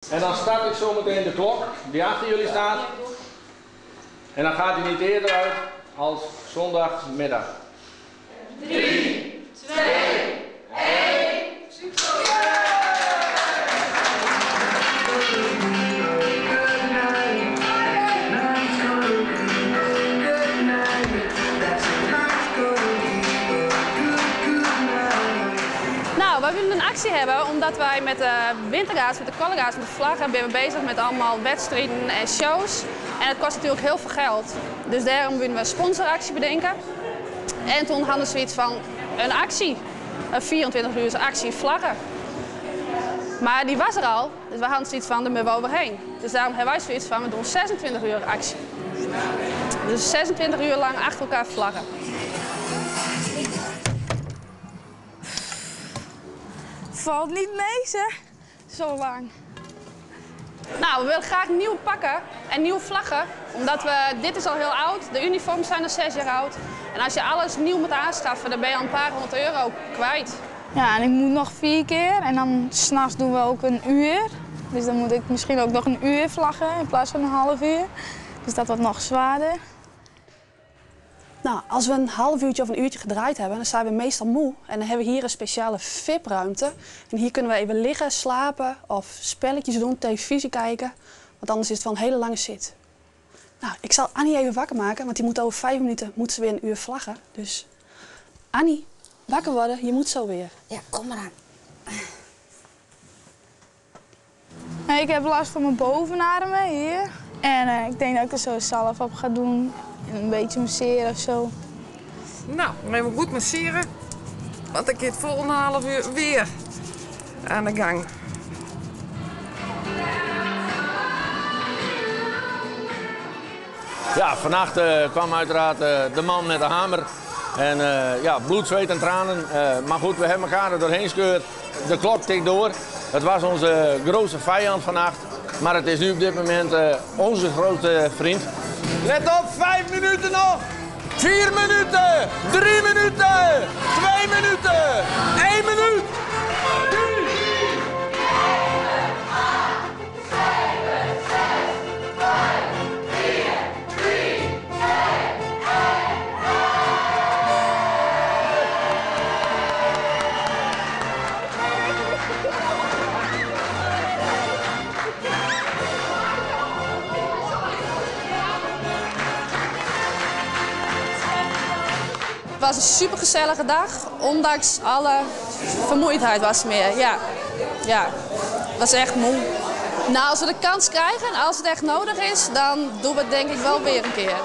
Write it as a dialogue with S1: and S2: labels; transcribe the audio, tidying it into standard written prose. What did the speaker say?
S1: En dan start ik zo meteen de klok die achter jullie staat. En dan gaat hij niet eerder uit als zondagmiddag.
S2: 3, 2, 1, succes!
S3: Nou, wij willen een actie hebben omdat wij met de wintergaas, met de collega's, met de vlaggen ben we bezig met allemaal wedstrijden en shows. En het kost natuurlijk heel veel geld. Dus daarom willen we een sponsoractie bedenken. En toen hadden we zoiets van een actie, een 24 uur actie vlaggen. Maar die was er al, dus we hadden zoiets van, daar moeten we overheen. Dus daarom hebben wij zoiets van, we doen 26 uur actie. Dus 26 uur lang achter elkaar vlaggen.
S4: Valt niet mee, zeg. Zo lang.
S3: Nou, we willen graag nieuwe pakken en nieuwe vlaggen. Omdat dit is al heel oud, de uniforms zijn al 6 jaar oud. En als je alles nieuw moet aanschaffen, dan ben je al een paar honderd euro kwijt.
S4: Ja, en ik moet nog 4 keer. En dan 's nachts doen we ook een uur. Dus dan moet ik misschien ook nog een uur vlaggen in plaats van een half uur. Dus dat wordt nog zwaarder.
S5: Nou, als we een half uurtje of een uurtje gedraaid hebben, dan zijn we meestal moe. En dan hebben we hier een speciale VIP-ruimte. En hier kunnen we even liggen, slapen of spelletjes doen, televisie kijken. Want anders is het wel een hele lange zit. Nou, ik zal Annie even wakker maken, want die moet over 5 minuten moet ze weer een uur vlaggen. Dus Annie, wakker worden, je moet zo weer.
S6: Ja, kom maar aan.
S4: Ik heb last van mijn bovenarmen hier. En ik denk dat ik er zo zelf op ga doen. En een beetje masseren of zo.
S2: Nou, dan even goed masseren. Want ik het volgende half uur weer aan de gang.
S1: Ja, vannacht kwam uiteraard de man met de hamer. En ja, bloed, zweet en tranen. Maar goed, we hebben elkaar er doorheen gescheurd. De klok tikt door. Het was onze grootste vijand vannacht. Maar het is nu op dit moment onze grote vriend. Let op, 5 minuten nog! 4 minuten! 3 minuten! 2 minuten! 1 minuut!
S3: Het was een supergezellige dag, ondanks alle vermoeidheid was het meer. Ja, het was echt moe. Nou, als we de kans krijgen en als het echt nodig is, dan doen we het denk ik wel weer een keer.